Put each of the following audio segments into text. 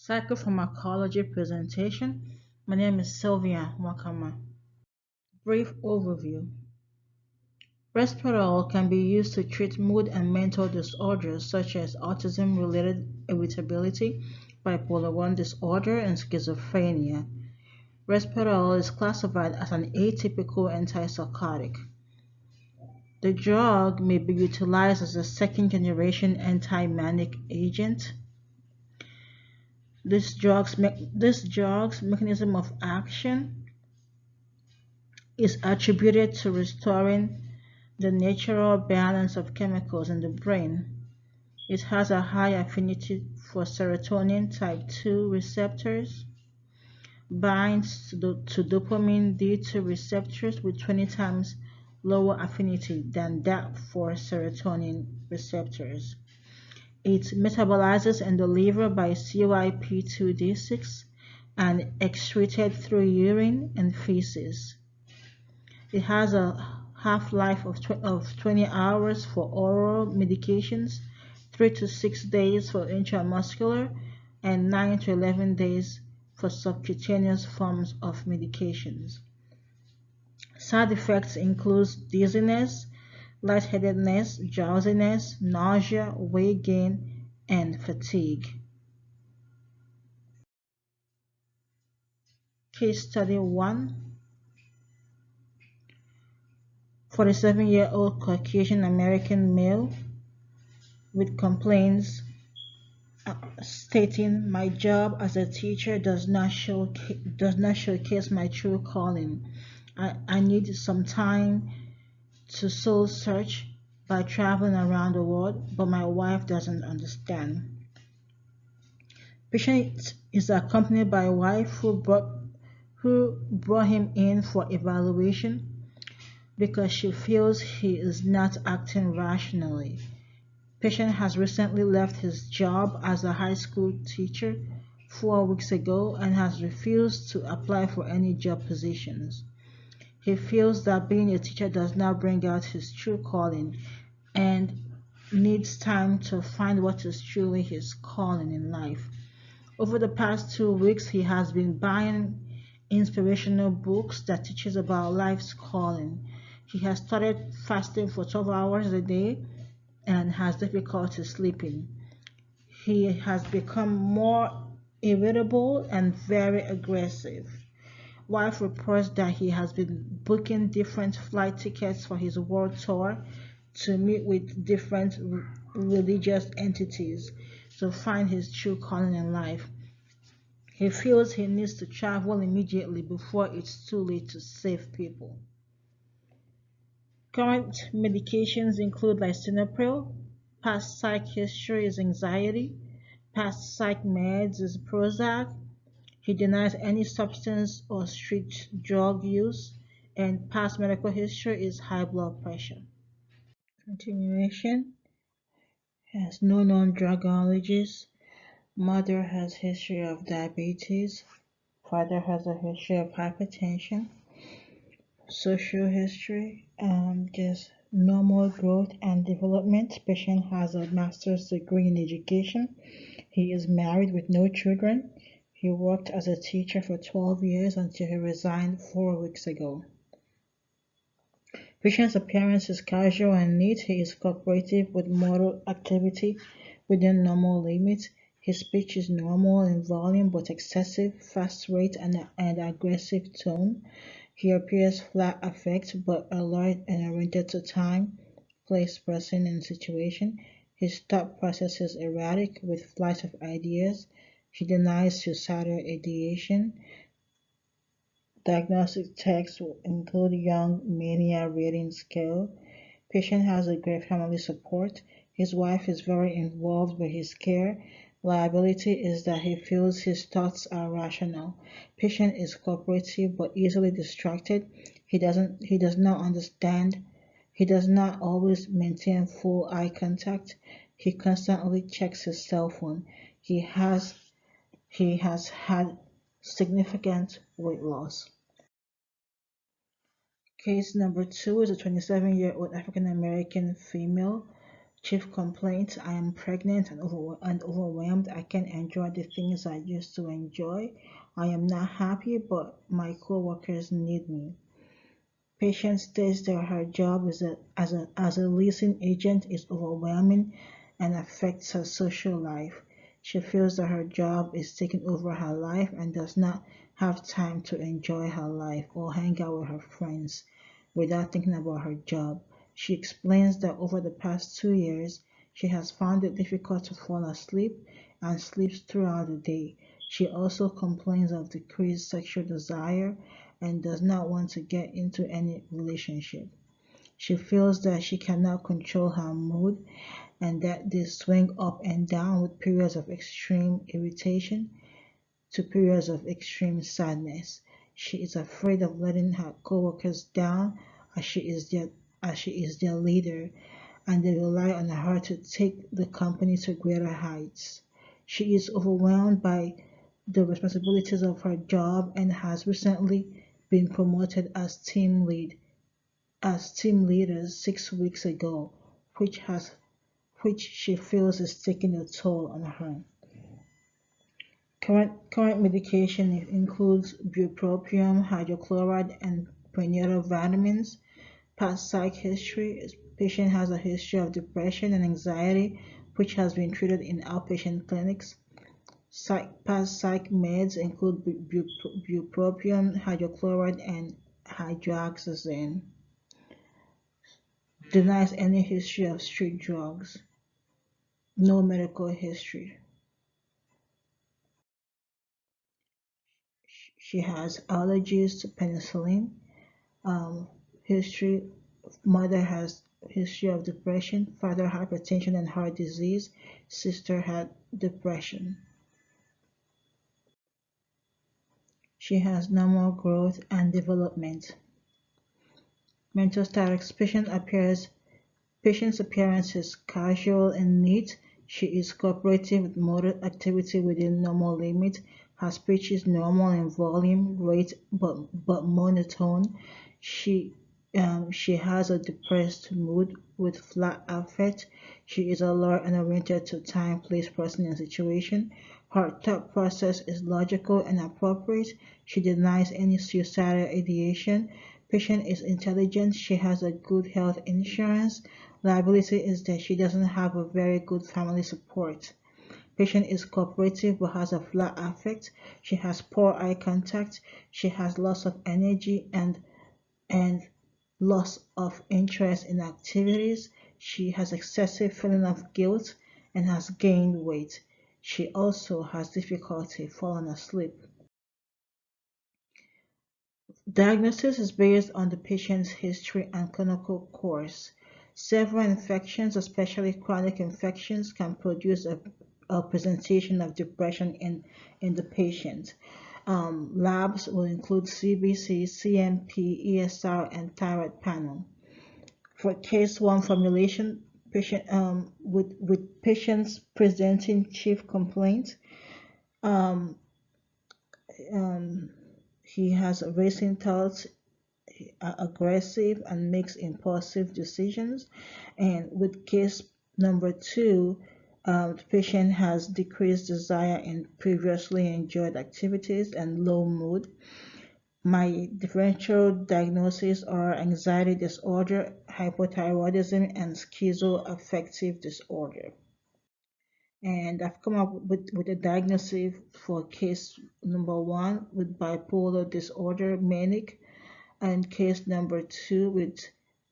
Psychopharmacology presentation. My name is Sylvia Wakama. Brief overview. Resveratrol can be used to treat mood and mental disorders such as autism-related irritability, bipolar I disorder, and schizophrenia. Resveratrol is classified as an atypical antipsychotic. The drug may be utilized as a second-generation anti-manic agent. This drug's mechanism of action is attributed to restoring the natural balance of chemicals in the brain. It has a high affinity for serotonin type 2 receptors, binds to dopamine D2 receptors with 20 times lower affinity than that for serotonin receptors. It metabolizes in the liver by CYP2D6 and excreted through urine and feces. It has a half-life of 20 hours for oral medications, 3 to 6 days for intramuscular, and 9 to 11 days for subcutaneous forms of medications. Side effects include dizziness, lightheadedness, drowsiness, nausea, weight gain, and fatigue. Case study 1. 47-year-old Caucasian American male with complaints stating, "My job as a teacher does not showcase my true calling. I need some time to soul search by traveling around the world, but my wife doesn't understand." Patient is accompanied by a wife who brought him in for evaluation because she feels he is not acting rationally. Patient has recently left his job as a high school teacher 4 weeks ago and has refused to apply for any job positions. He feels that being a teacher does not bring out his true calling and needs time to find what is truly his calling in life. Over the past 2 weeks, he has been buying inspirational books that teaches about life's calling. He has started fasting for 12 hours a day and has difficulty sleeping. He has become more irritable and very aggressive. Wife reports that he has been booking different flight tickets for his world tour to meet with different religious entities to find his true calling in life. He feels he needs to travel immediately before it's too late to save people. Current medications include lisinopril. Past psych history is anxiety. Past psych meds is Prozac. He denies any substance or street drug use. And past medical history is high blood pressure. Continuation. Has no known drug allergies. Mother has history of diabetes. Father has a history of hypertension. Social history, just normal growth and development. Patient has a master's degree in education. He is married with no children. He worked as a teacher for 12 years until he resigned 4 weeks ago. Patient's appearance is casual and neat. He is cooperative with motor activity within normal limits. His speech is normal in volume but excessive, fast rate and aggressive tone. He appears flat affect but alert and oriented to time, place, person, and situation. His thought process is erratic with flight of ideas. He denies suicidal ideation. Diagnostic tests will include Young Mania Rating Scale. Patient has a great family support. His wife is very involved with his care. Liability is that he feels his thoughts are rational. Patient is cooperative but easily distracted. He does not understand. He does not always maintain full eye contact. He constantly checks his cell phone. He has had significant weight loss. Case number 2 is a 27-year-old African American female Chief complaint: I am pregnant and overwhelmed. I can't enjoy the things I used to enjoy. I am not happy, but my coworkers need me. Patient states that her job as a leasing agent is overwhelming and affects her social life. She feels that her job is taking over her life and does not have time to enjoy her life or hang out with her friends without thinking about her job. She explains that over the past 2 years, she has found it difficult to fall asleep and sleeps throughout the day. She also complains of decreased sexual desire and does not want to get into any relationship. She feels that she cannot control her mood and that they swing up and down with periods of extreme irritation to periods of extreme sadness. She is afraid of letting her coworkers down as she is their as she is their leader and they rely on her to take the company to greater heights. She is overwhelmed by the responsibilities of her job and has recently been promoted as team leader 6 weeks ago, which she feels is taking a toll on her. Current medication includes bupropion, hydrochloride, and prenatal vitamins. Past psych history: patient has a history of depression and anxiety, which has been treated in outpatient clinics. Past psych meds include bupropion, hydrochloride, and hydroxyzine. Denies any history of street drugs. No medical history. She has allergies to penicillin. Um, History: mother has history of depression, father hypertension and heart disease, sister had depression. She has normal growth and development. Mental status: patient's appearance is casual and neat. She is cooperative with motor activity within normal limits. Her speech is normal in volume, rate, but monotone. She she has a depressed mood with flat affect. She is alert and oriented to time, place, person, and situation. Her thought process is logical and appropriate. She denies any suicidal ideation. Patient is intelligent. She has a good health insurance. Liability is that she doesn't have a very good family support. Patient is cooperative but has a flat affect. She has poor eye contact. She has loss of energy and loss of interest in activities. She has excessive feeling of guilt and has gained weight. She also has difficulty falling asleep. Diagnosis is based on the patient's history and clinical course. Several infections, especially chronic infections, can produce a presentation of depression in the patient. Labs will include CBC, CMP, ESR, and thyroid panel. For case 1 formulation, with patients presenting chief complaints, um, um, he has racing thoughts, aggressive, and makes impulsive decisions. And with case number 2, the patient has decreased desire in previously enjoyed activities and low mood. My differential diagnoses are anxiety disorder, hypothyroidism, and schizoaffective disorder. And I've come up with a diagnosis for case number 1 with bipolar disorder, manic, and case number 2 with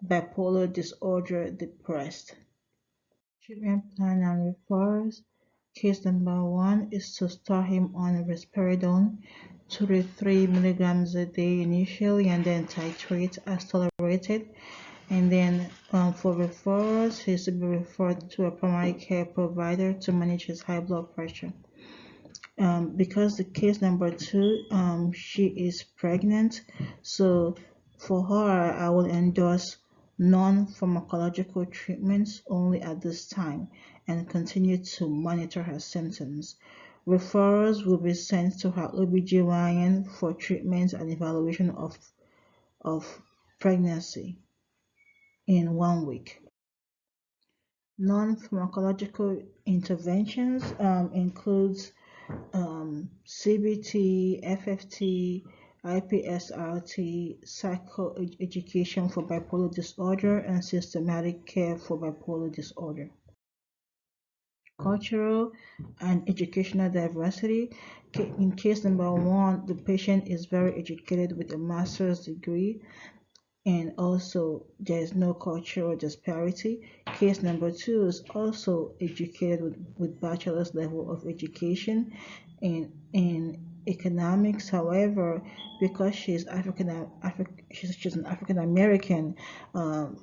bipolar disorder, depressed. Treatment plan and referrals. Case number 1 is to start him on risperidone 2 to 3 milligrams a day initially and then titrate as tolerated. And then for referrals, he's to be referred to a primary care provider to manage his high blood pressure. Because the case number 2, she is pregnant, so for her, I will endorse non-pharmacological treatments only at this time and continue to monitor her symptoms. Referrals will be sent to her OBGYN for treatment and evaluation of pregnancy in 1 week. Non-pharmacological interventions includes CBT, FFT, IPSRT, psychoeducation for bipolar disorder, and systematic care for bipolar disorder. Cultural and educational diversity. In case number one, the patient is very educated with a master's degree, and also there is no cultural disparity. Case number two is also educated with bachelor's level of education in economics. However, because she's an African American,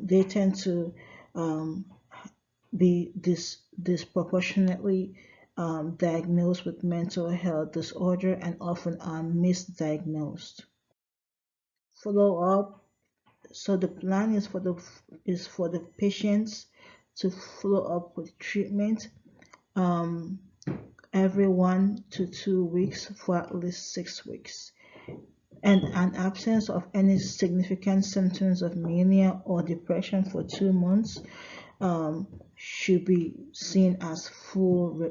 they tend to um, be disproportionately diagnosed with mental health disorder and often are misdiagnosed. Follow up. So the plan is for the patients to follow up with treatment um, every 1 to 2 weeks for at least 6 weeks. And an absence of any significant symptoms of mania or depression for 2 months should be seen as full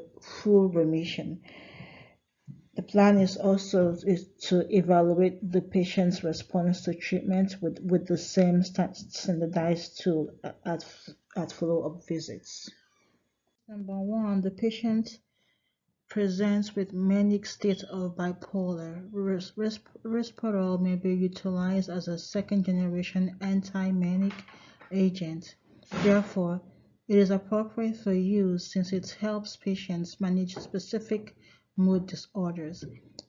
remission. The plan is also to evaluate the patient's response to treatment with the same standardized tool at follow-up visits. Number one, the patient presents with manic state of bipolar. Risperidone may be utilized as a second-generation anti-manic agent. Therefore, it is appropriate for use since it helps patients manage specific mood disorders.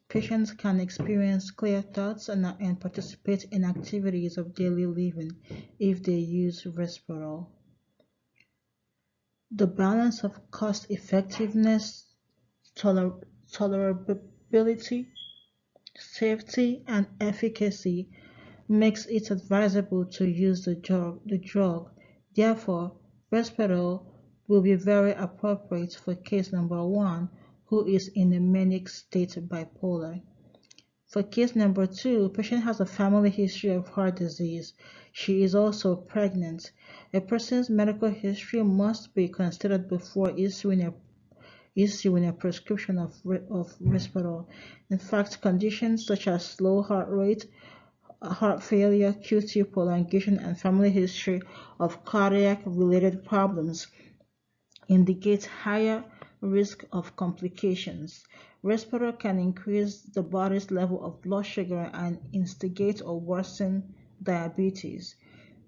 Patients can experience clear thoughts and participate in activities of daily living if they use Risperidone. The balance of cost effectiveness, tolerability, safety, and efficacy makes it advisable to use the drug. Therefore, Risperdal will be very appropriate for case number one who is in a manic state bipolar. For case number two, patient has a family history of heart disease. She is also pregnant. A person's medical history must be considered before issuing a prescription of Risperdal. In fact, conditions such as slow heart rate, heart failure, QT prolongation, and family history of cardiac-related problems indicate higher risk of complications. Risperdal can increase the body's level of blood sugar and instigate or worsen diabetes.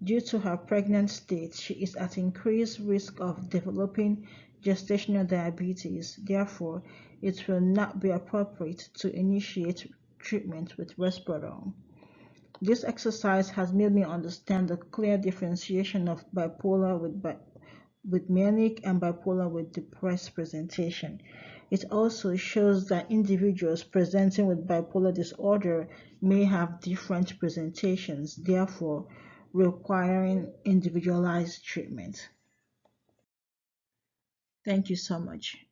Due to her pregnant state, she is at increased risk of developing gestational diabetes. Therefore, it will not be appropriate to initiate treatment with Risperdal. This exercise has made me understand the clear differentiation of bipolar with manic and bipolar with depressed presentation. It also shows that individuals presenting with bipolar disorder may have different presentations, therefore requiring individualized treatment. Thank you so much.